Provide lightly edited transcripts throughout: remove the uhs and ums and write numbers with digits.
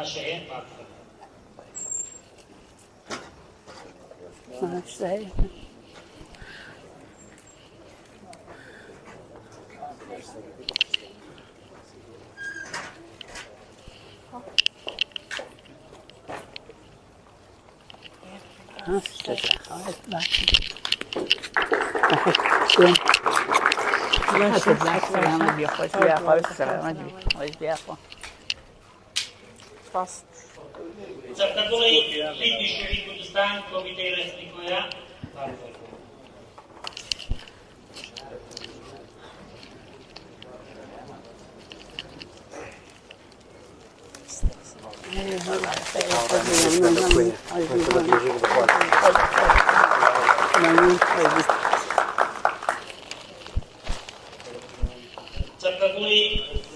باشەیە چەپکەگوڵی حیزبی شوێنی کوردستان کۆمیتەی ڕێسپیکۆیە چەپکەگوڵی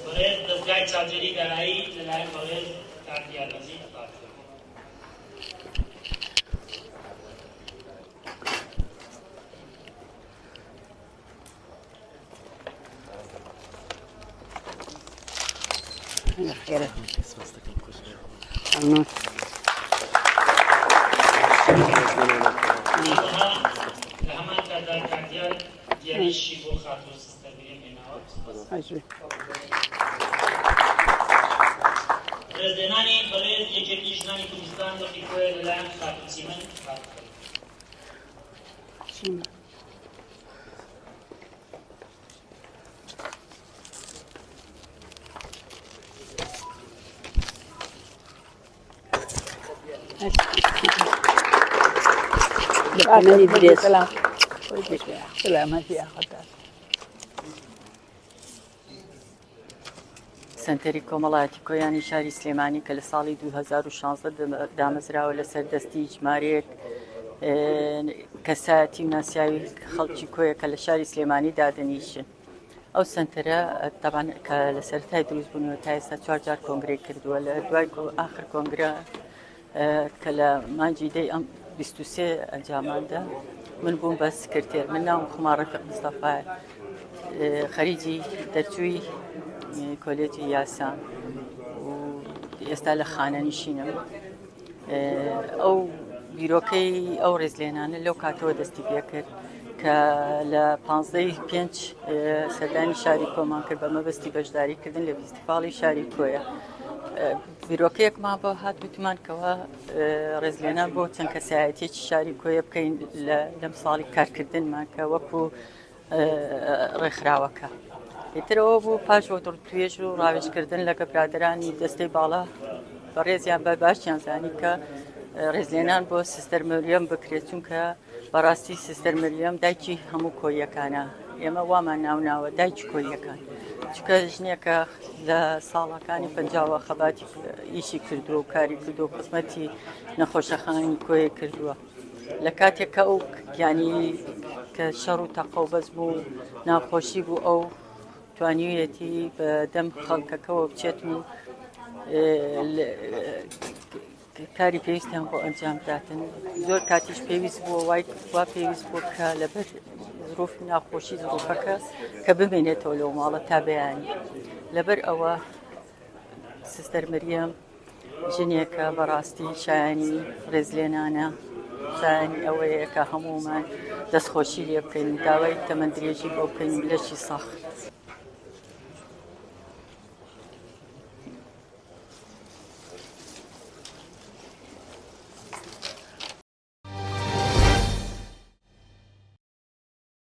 بەڕێز دەستگای چاودێری دارایی لەلایەن بەڕێز کاکیارمەجید خير لهمان کاردار کاردیار دیاریشی بۆ خاتوو سیستەر بێن هێناوە ڕێزلێنانی بەڕێز یەکێتی ژنانی کوردستان دەقیقۆیە لەلایەن خاتوو چیمەن سنتەری کۆمەڵایەتی کۆیانی شاری سلێمانی کە لە ساڵی 2016 دامەزراوە لەسەر دەستی ژمارەیەک کەسایەتی و ناسیاوی خەڵکی کۆیە کە لە شاری سلێمانی دادەنیشن. ئەو سنتەرە تەبان کە لە سەرەتای دروستبوونەوە تا ئێستا 4 جار کۆنگرێ کردووە لە دوای ئاخر کۆنگرە کە لە مانجی دەی ئەم 23 ئەنجاماندا من بووم بە سکرتێر. من ناوم خوما ڕەفیق مستەفایە، خەریجی دەرچووی کۆلێجی یاسان و ئێستا لە خانەنشینم. ئەو بیرۆکەی ئەو ڕێزلێنانە لەو کاتەوە دەستی پێ کرد کە لە 15 سەردانی شاری کۆمان کرد بە مەبەستی بەشداریکردن لە فیستیڤاڵی شاری کۆیە. بیرۆکەیەکمان بۆ هات وتمانکەوە ڕێزلێنان بۆ چەند کەسایەتێکی شاری کۆیە بکەین لەم ساڵی کارکردنمان کە وەکو ڕێکخراوەکە. ئیترەوە بوو پاش بۆ دڵتوێژ و ڕاوێژکردن لەگە برادرانی دەستەی باڵا بە ڕێزیان بە باشیان زانی کە ڕێزلێنان بۆ سیستەر مەریەم بکرێت، چونکە بەڕاستی سیستەر مەریەم دایکی هەموو کۆیەکانە. ئێمە وامان ناوناوە دایکی کۆیەکان، چونکە ژنێکە لە ساڵەکانی 50 خەباتی ئیشی کردووە و کاری کردو و خزمەتی نەخۆشەخانی کۆیە کردووە. لە کاتێککە ئەو ینی کە شەڕ و تەقە و بەزم و ناخۆشی بوو ئەو توانیویەتی بە دەم خەڵکەکەەوە بچێت و کاری پێویستیان بۆ ئەنجام بداتن. زۆر کاتیش پێویست بووە وا پێویست بوو کە لەبەر زروفی ناخۆشی زروفەکە کە بمێنێتەوە لەو ماڵە تا بەیانی. لەبەر ئەوە سیستەر مەریەم ژنێکە بەڕاستی شایانی ڕێزلێنانە، شایانی ئەوەیە کە هەمومان دەستخۆشی لێ بکەین، داوای تەمەندرێژی بۆ بکەین لەشی سەخت.